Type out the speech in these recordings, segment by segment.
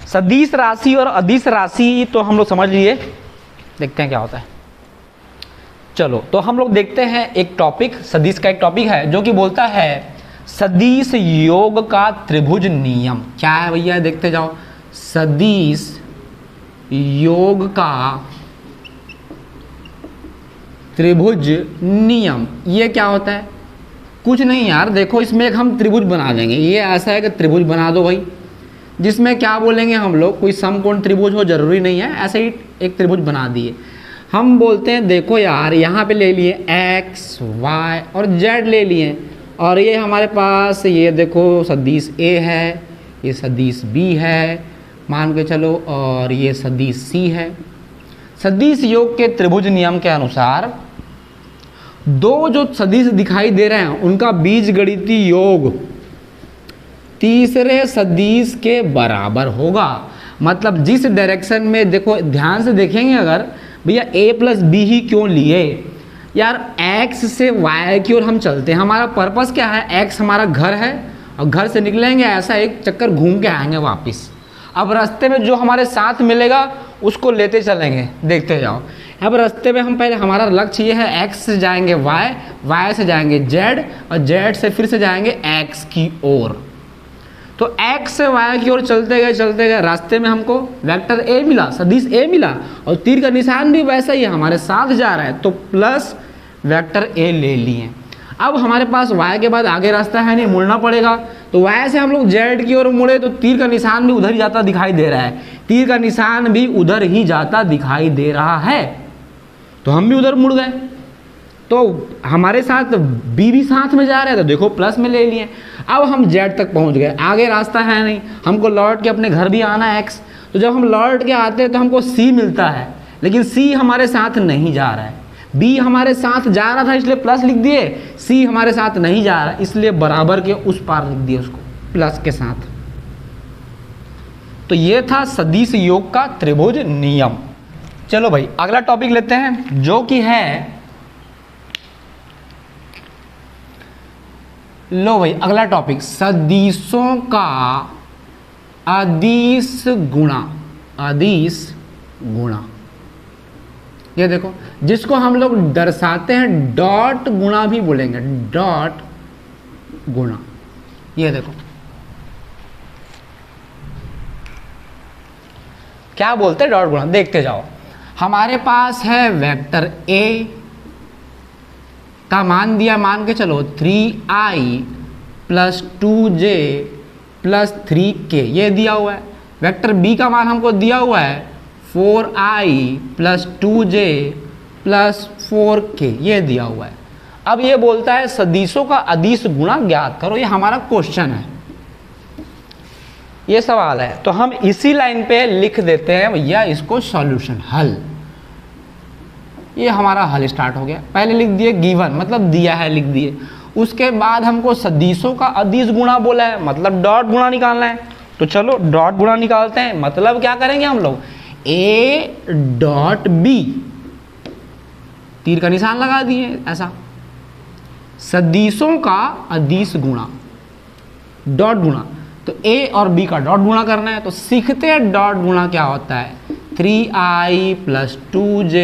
सदिश राशि और अदिश राशि तो हम लोग समझ लिए, देखते हैं क्या होता है। चलो तो हम लोग देखते हैं एक टॉपिक, सदिश का एक टॉपिक है जो कि बोलता है सदिश योग का त्रिभुज नियम। क्या है भैया, देखते जाओ। सदिश योग का त्रिभुज नियम, ये क्या होता है? कुछ नहीं यार, देखो इसमें एक हम त्रिभुज बना देंगे। ये ऐसा है कि त्रिभुज बना दो भाई, जिसमें क्या बोलेंगे हम लोग, कोई समकोण त्रिभुज हो जरूरी नहीं है, ऐसे ही एक त्रिभुज बना दिए। हम बोलते हैं देखो यार, यहाँ पे ले लिए x, y और z ले लिए, और ये हमारे पास ये देखो सदिश a है, ये सदिश b है मान के चलो, और ये सदिश c है। सदिश योग के त्रिभुज नियम के अनुसार दो जो सदिश दिखाई दे रहे हैं उनका बीजगणितीय योग तीसरे सदिश के बराबर होगा। मतलब जिस डायरेक्शन में, देखो ध्यान से देखेंगे अगर भैया a प्लस बी ही क्यों लिए यार, x से y की ओर हम चलते हैं, हमारा पर्पस क्या है, x हमारा घर है और घर से निकलेंगे ऐसा एक चक्कर घूम के आएंगे वापस। अब रास्ते में जो हमारे साथ मिलेगा उसको लेते चलेंगे, देखते जाओ। अब रास्ते में हम पहले, हमारा लक्ष्य ये है x से जाएंगे y, y से जाएंगे z और z से फिर से जाएंगे x की ओर। तो x से y की ओर चलते गए, रास्ते में हमको वेक्टर a मिला, सदिश a मिला, और तीर का निशान भी वैसा ही है, हमारे साथ जा रहा है, तो प्लस वेक्टर a ले लिए। अब हमारे पास y के बाद आगे रास्ता है नहीं, मुड़ना पड़ेगा, तो y से हम लोग z की ओर मुड़े तो तीर का निशान भी उधर ही जाता दिखाई दे रहा है, तीर का निशान भी उधर ही जाता दिखाई दे रहा है, तो हम भी उधर मुड़ गए। तो हमारे साथ b भी साथ में जा रहा है, तो देखो प्लस में ले लिए। अब हम z तक पहुंच गए, आगे रास्ता है नहीं, हमको लौट के अपने घर भी आना है x, तो जब हम लौट के आते हैं तो हमको c मिलता है, लेकिन c हमारे साथ नहीं जा रहा है, b हमारे साथ जा रहा था इसलिए प्लस लिख दिए, c हमारे साथ नहीं जा रहा इसलिए बराबर के उस पार लिख दिए उसको प्लस के साथ। तो ये था सदिश योग का त्रिभुज नियम। चलो भाई अगला टॉपिक लेते हैं जो कि है, लो भाई अगला टॉपिक, सदिशों का अदिश गुणा। अदिश गुणा, ये देखो जिसको हम लोग दर्शाते हैं डॉट गुणा भी बोलेंगे, डॉट गुणा। ये देखो क्या बोलते हैं डॉट गुणा, देखते जाओ। हमारे पास है वेक्टर a का मान दिया, मान के चलो 3i plus 2j plus 3k, ये दिया हुआ है। वेक्टर b का मान हमको दिया हुआ है 4i plus 2j plus 4k, ये दिया हुआ है। अब ये बोलता है सदिशों का अदिश गुणा ज्ञात करो, ये हमारा क्वेश्चन है, ये सवाल है। तो हम इसी लाइन पे लिख देते हैं भैया इसको सॉल्यूशन, हल। ये हमारा हल स्टार्ट हो गया। पहले लिख दिए गिवन, मतलब दिया है लिख दिए। उसके बाद हमको सदिशों का अदिश गुणा बोला है, मतलब डॉट गुणा निकालना है। तो चलो डॉट गुणा निकालते हैं। मतलब क्या करेंगे हम लोग, a डॉट b, तीर का निशान लगा दिए ऐसा, सदिशों का अदिश गुणा डॉट गुणा, तो a और b का डॉट गुणा करना है। तो सीखते हैं डॉट गुणा क्या होता है, 3i plus 2j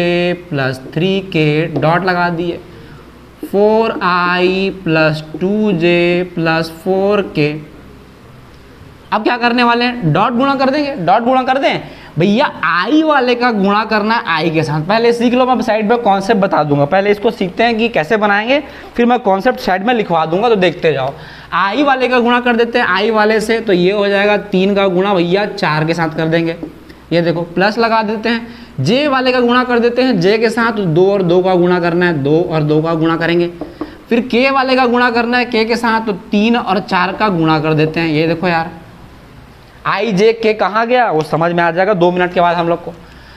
plus 3k, dot लगा दिए, 4i plus 2j plus 4k। अब क्या करने वाले हैं, डॉट गुणा कर देंगे। डॉट गुणा कर दें भैया, i वाले का गुणा करना है i के साथ। पहले सीख लो, मैं साइड पे कॉन्सेप्ट बता दूंगा, पहले इसको सीखते हैं कि कैसे बनाएंगे, फिर मैं कॉन्सेप्ट साइड में लिखवा दूंगा, तो देखते जाओ। i वाले का गुणा कर देते हैं i वाले से, तो ये हो जाएगा 3 का गुणा भैया 4 के साथ कर देंगे, ये देखो प्लस लगा देते हैं। j वाले का गुणा कर देते हैं j के साथ, 2 और 2 का गुणा करना है, 2 और 2 का गुणा करेंगे। फिर k वाले का गुणा करना है k के साथ, तो 3 और 4 का गुणा कर देते हैं। ये देखो यार i j k कहाँ गया वो समझ में आ जाएगा 2 मिनट के बाद हम लोग को।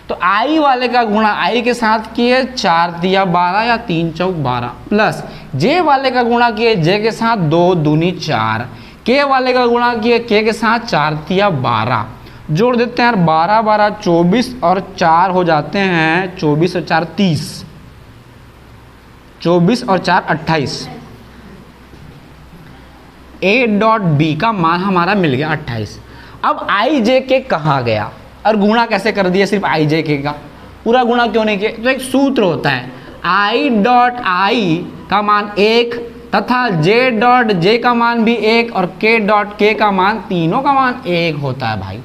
तो i वाले का गुणा i के साथ किए, 4 दिया 12 या 3 चौक 12, प्लस j वाले का गुणा किए j के साथ, 2 दूनी 4, k वाले का गुणा किए k के साथ, 4 दिया 12, जोड़ देते हैं यार 12 12 24 और 4 हो जाते हैं 24 और 4 30, 24 और 4 28। a डॉट b का मान हमारा मिल गया 28। अब आई जे के कहाँ गया और गुणा कैसे कर दिया सिर्फ आई जे के का, पूरा गुणा क्यों नहीं किया? तो एक सूत्र होता है आई डॉट आई का मान 1 तथा जे डॉट जे का मान भी 1 और के डॉट के का मान, तीनों का मान 1 होता है भाई।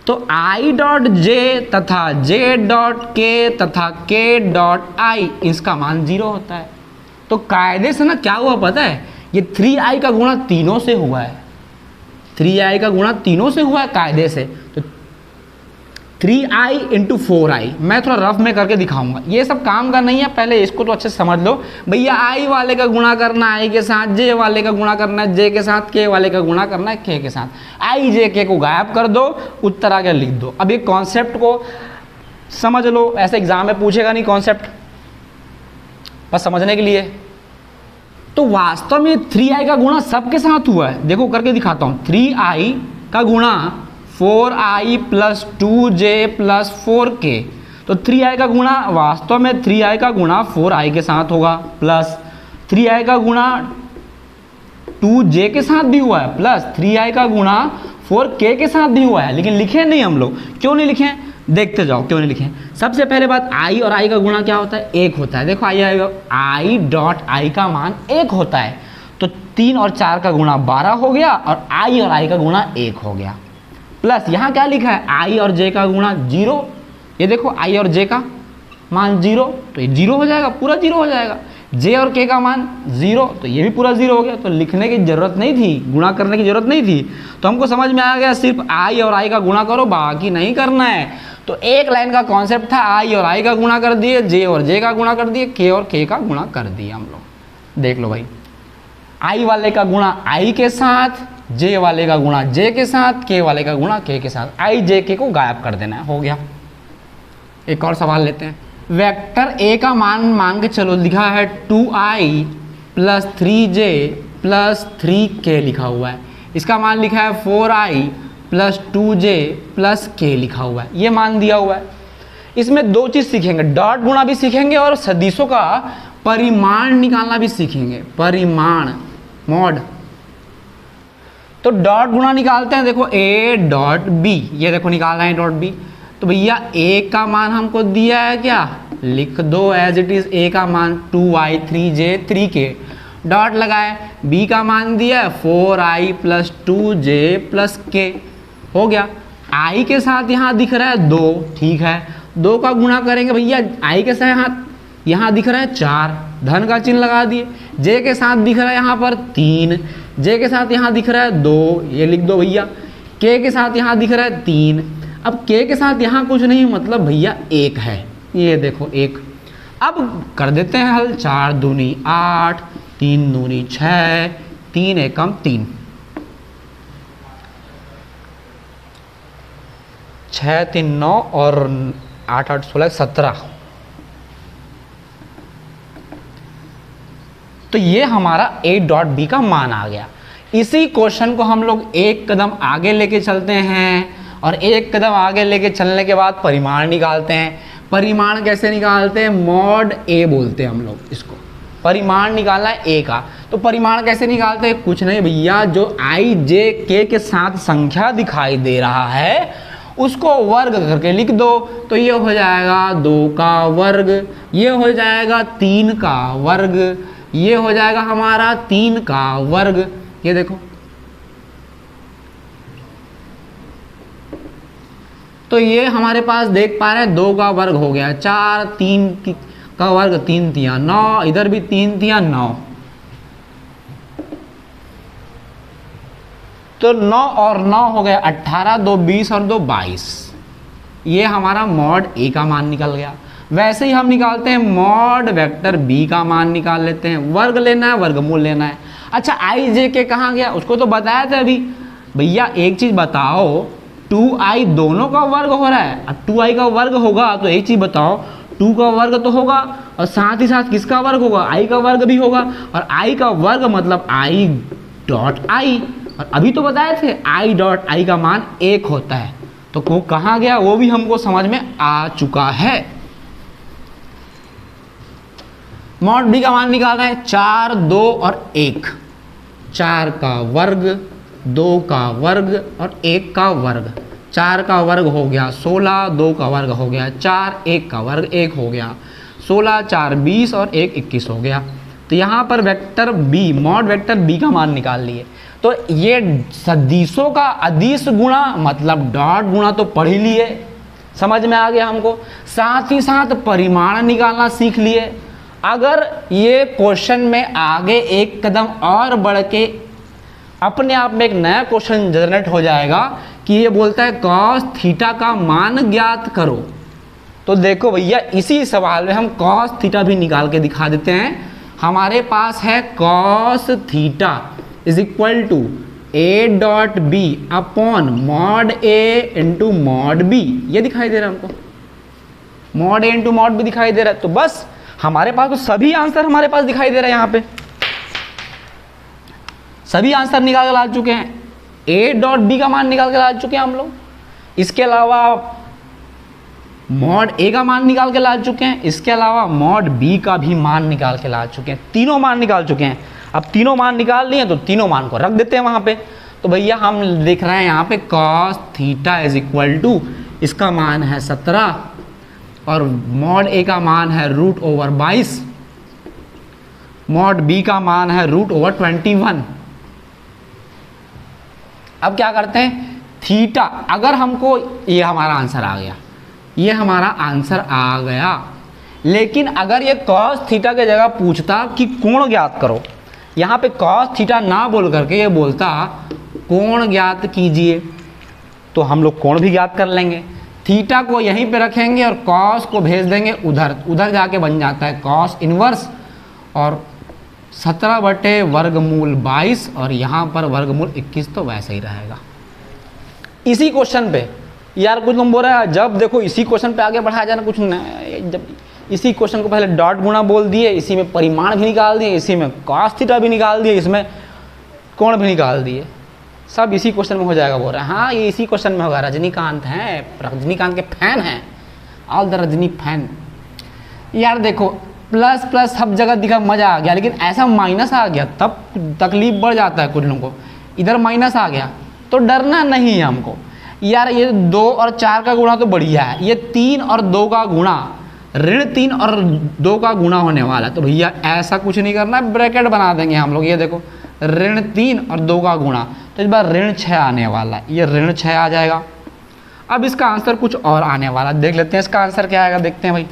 तो आई डॉट जे तथा जे डॉट के तथा के डॉट आई इसका मान 0 होता है। तो कायदे से ना क्या हुआ पता है, ये 3i का गुणा तीनों से हुआ है, 3i का गुणा तीनों से हुआ है कायदे से। तो 3i इंटू 4i मैं थोड़ा रफ में करके दिखाऊंगा, ये सब काम का नहीं है, पहले इसको तो अच्छे से समझ लो भैया। i वाले का गुणा करना है i के साथ, j वाले का गुणा करना है j के साथ, k वाले का गुणा करना है k के साथ। i j k को गायब कर दो, उत्तर आगे लिख दो। अब ये कॉन्सेप्ट को समझ लो, ऐसे एग्जाम में पूछेगा नहीं कॉन्सेप्ट, बस समझने के लिए। तो वास्तव में 3i का गुणा सबके साथ हुआ है, देखो करके दिखाता हूँ। 3i का गुणा 4i plus 2j plus 4k, तो 3i का गुणा वास्तव में 3i का गुणा 4i के साथ होगा, प्लस 3i का गुणा 2j के साथ भी हुआ है, प्लस 3i का गुणा 4k के साथ भी हुआ है। लेकिन लिखे नहीं हम लोग, क्यों नहीं लिखे देखते जाओ क्यों नहीं लिखे। सबसे पहले बात, i और i का गुणा क्या होता है? 1 होता है। देखो i डॉट i का मान 1 होता है, तो 3 और 4 का गुणा 12 हो गया और i और i का गुणा 1 हो गया। प्लस यहाँ क्या लिखा है? i और j का गुणा 0, ये देखो i और j का मान 0, तो ये 0 हो जाएगा, पूरा 0 हो जाएगा। j और k का मान 0, तो ये भी पूरा 0 हो गया। तो लिखने की जरूरत नहीं थी, गुणा करने की जरूरत नहीं थी। तो हमको समझ में आ गया सिर्फ i और i का गुणा करो, बाकी नहीं करना है। तो एक लाइन का कॉन्सेप्ट था, i और i का गुणा कर दिए, j और j का गुणा कर दिए, k और k का गुणा कर दिया हम लोग। देख लो भाई, i वाले का गुणा i के साथ, j वाले का गुणा j के साथ, k वाले का गुणा k के साथ। i j k को गायब कर देना है, हो गया। एक और सवाल लेते हैं। वेक्टर a का मान मांग के चलो, लिखा है 2i plus 3j plus 3k लिखा हुआ है। इसका मान लिखा है 4i plus 2j plus k लिखा हुआ है, ये मान दिया हुआ है। इसमें दो चीज़ सीखेंगे, डॉट गुणा भी सीखेंगे और सदिशों का परिमाण निकालना भी सीखेंगे, परिमाण मॉड। तो डॉट गुणा निकालते हैं, देखो a डॉट b, ये देखो निकाल रहे हैं डॉट b। तो भैया a का मान हमको दिया है क्या, लिख दो एज इट इज। a का मान 2i 3j 3k, डॉट लगाए। b का मान दिया है 4i plus 2j plus k, हो गया। i के साथ यहाँ दिख रहा है 2, ठीक है, 2 का गुणा करेंगे भैया। i के साथ यहाँ दिख रहा है 4, धन का चिन्ह लगा दिए। j के साथ दिख रहा है यहाँ पर 3, j के साथ यहाँ दिख रहा है 2, ये लिख दो भैया। k के साथ यहाँ दिख रहा है 3, अब k के साथ यहाँ कुछ नहीं, मतलब भैया 1 है, ये देखो 1। अब कर देते हैं हल, 4 दूनी 8, 3 दूनी 6, 3 एकम 3, 6 3 9 और 8 8 16 17। तो ये हमारा a डॉट b का मान आ गया। इसी क्वेश्चन को हम लोग एक कदम आगे लेके चलते हैं और एक कदम आगे लेके चलने के बाद परिमाण निकालते हैं। परिमाण कैसे निकालते हैं? मॉड a बोलते हैं हम लोग इसको। परिमाण निकालना है a का, तो परिमाण कैसे निकालते हैं? कुछ नहीं भैया, जो i j k के साथ संख्या दिखाई दे रहा है उसको वर्ग करके लिख दो। तो ये हो जाएगा 2 का वर्ग, ये हो जाएगा 3 का वर्ग, ये हो जाएगा हमारा 3 का वर्ग। ये देखो, तो ये हमारे पास देख पा रहे हैं 2 का वर्ग हो गया 4, 3 का वर्ग 3 तिया 9, इधर भी 3 तिया 9, तो 9 और 9 हो गया 18, 2 20 और 2 22। ये हमारा मॉड a का मान निकल गया। वैसे ही हम निकालते हैं मॉड वेक्टर b का मान निकाल लेते हैं। वर्ग लेना है, वर्गमूल लेना है। अच्छा i j k कहाँ गया, उसको तो बताया था अभी। भैया एक चीज बताओ, 2i दोनों का वर्ग हो रहा है, अब 2i का वर्ग होगा तो एक चीज बताओ, 2 का वर्ग तो होगा और साथ ही साथ किसका वर्ग होगा? i का वर्ग भी होगा, और i का वर्ग मतलब i डॉट i, और अभी तो बताए थे i डॉट i का मान 1 होता है। तो वो कहाँ गया वो भी हमको समझ में आ चुका है। मॉड b का मान निकालना है 4, 2 और 1, 4 का वर्ग 2 का वर्ग और 1 का वर्ग, 4 का वर्ग हो गया 16, 2 का वर्ग हो गया 4, 1 का वर्ग 1 हो गया 16, 4 20 और 1 21 हो गया। तो यहाँ पर vector B, mod vector B का मान निकाल लिए। तो ये सदिशों का अदिश गुणा मतलब डॉट गुणा तो पढ़ ही लिए, समझ में आ गया हमको। साथ ही साथ परिमाण निकालना सीख लिए। अगर ये क्वेश्चन में आगे एक कदम और बढ़ के अपने आप में एक नया क्वेश्चन जनरेट हो जाएगा कि ये बोलता है कॉस थीटा का मान ज्ञात करो, तो देखो भैया इसी सवाल में हम कॉस थीटा भी निकाल के दिखा देते हैं। हमारे पास है cos theta is equal to A dot B upon mod A into mod B, ये दिखाई दे रहा है हमको, mod A into mod B दिखाई दे रहा है। तो बस हमारे पास तो सभी आंसर हमारे पास दिखाई दे रहा है, यहाँ पे सभी आंसर निकाल के ला चुके हैं। ए डॉट बी का मान निकाल के ला चुके हैं हम लोग, इसके अलावा मॉड ए का मान निकाल के ला चुके हैं, इसके अलावा मॉड बी का भी मान निकाल के ला चुके हैं, तीनों मान निकाल चुके हैं। अब तीनों मान निकाल लिए तो तीनों मान को रख देते हैं वहां पे। तो भैया हम देख रहे हैं यहाँ पे cos theta is equal to, इसका मान है 17 और मॉड ए का मान है √22, मॉड बी का मान है √21। अब क्या करते हैं, थीटा अगर हमको, ये हमारा आंसर आ गया, ये हमारा आंसर आ गया, लेकिन अगर ये कॉस थीटा की जगह पूछता कि कोण ज्ञात करो, यहाँ पे कॉस थीटा ना बोल करके ये बोलता कोण ज्ञात कीजिए, तो हम लोग कोण भी ज्ञात कर लेंगे। थीटा को यहीं पे रखेंगे और कॉस को भेज देंगे उधर, उधर जाके बन जाता है कॉस इनवर्स और 17/वर्गमूल 22 और यहाँ पर वर्गमूल 21 तो वैसे ही रहेगा। इसी क्वेश्चन पे यार कुछ तुम बोल रहे हैं, जब देखो इसी क्वेश्चन पे आगे बढ़ाया जाना कुछ नहीं, जब इसी क्वेश्चन को पहले डॉट गुणा बोल दिए, इसी में परिमाण भी निकाल दिए, इसी में कॉस थीटा भी निकाल दिए, इसमें कोण भी निकाल दिए, सब इसी क्वेश्चन में हो जाएगा। बोल रहे हैं हाँ ये इसी क्वेश्चन में होगा, रजनीकांत हैं, रजनीकांत के फैन हैं, ऑल द रजनी फैन। यार देखो प्लस प्लस सब जगह दिखा, मजा आ गया, लेकिन ऐसा माइनस आ गया तब तकलीफ बढ़ जाता है कुछ लोगों को। इधर माइनस आ गया तो डरना नहीं है हमको। यार ये 2 और 4 का गुणा तो बढ़िया है, ये 3 और 2 का गुणा, ऋण 3 और 2 का गुणा होने वाला है, तो भैया ऐसा कुछ नहीं करना, ब्रैकेट बना देंगे हम लोग। ये देखो ऋण 3 और 2 का गुणा, तो इस बार ऋण 6 आने वाला है, ये ऋण 6 आ जाएगा। अब इसका आंसर कुछ और आने वाला, देख लेते हैं इसका आंसर क्या आएगा, देखते हैं भाई।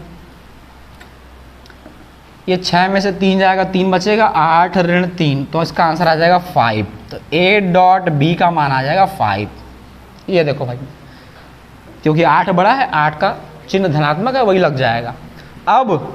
ये 6 में से 3 जाएगा, 3 बचेगा, 8 ऋण 3, तो इसका आंसर आ जाएगा 5। तो ए डॉट बी का मान आ जाएगा 5। ये देखो भाई, क्योंकि 8 बड़ा है, 8 का चिन्ह धनात्मक है, वही लग जाएगा। अब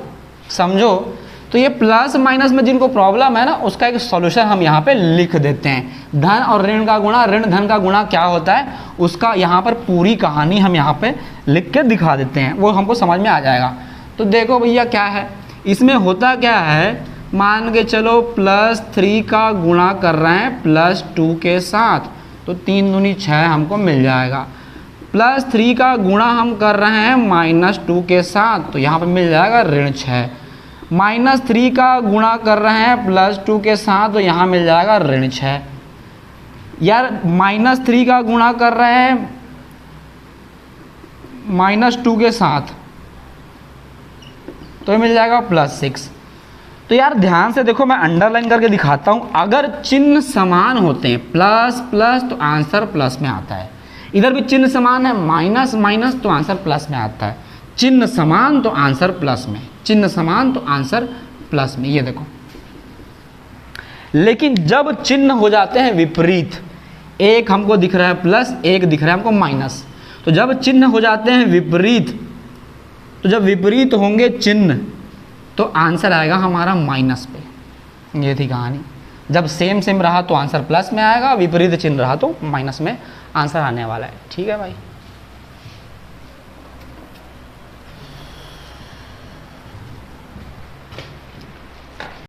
समझो तो ये प्लस माइनस में जिनको प्रॉब्लम है ना, उसका एक सॉल्यूशन हम यहाँ पे लिख देते हैं। धन और ऋण का गुणा, ऋण धन का गुणा क्या होता है, उसका यहाँ पर पूरी कहानी हम यहाँ पे लिख के दिखा देते हैं, वो हमको समझ में आ जाएगा। तो देखो भैया क्या है, इसमें होता क्या है, मान के चलो +3 का गुणा कर रहे हैं +2 के साथ, तो 3 दूनी 6 हमको मिल जाएगा। +3 का गुणा हम कर रहे हैं -2 के साथ, तो यहाँ पे मिल जाएगा ऋण 6। -3 का गुणा कर रहे हैं +2 के साथ, तो यहाँ मिल जाएगा ऋण 6। यार -3 का गुणा कर रहे हैं -2 के साथ, तो मिल जाएगा +6। तो यार ध्यान से देखो, मैं अंडरलाइन करके दिखाता हूँ, अगर चिन्ह समान होते हैं प्लस प्लस तो आंसर प्लस में आता है, इधर भी चिन्ह समान है माइनस माइनस तो आंसर प्लस में आता है, चिन्ह समान तो आंसर प्लस में, चिन्ह समान तो आंसर प्लस में। ये देखो, लेकिन जब चिन्ह हो जाते हैं विपरीत, एक हमको दिख रहा है प्लस, एक दिख रहा है हमको माइनस, तो जब चिन्ह हो जाते हैं विपरीत, तो जब विपरीत होंगे चिन्ह तो आंसर आएगा हमारा माइनस पे। ये थी कहानी। जब सेम सेम रहा तो आंसर प्लस में आएगा, विपरीत चिन्ह रहा तो माइनस में आंसर आने वाला है। ठीक है भाई।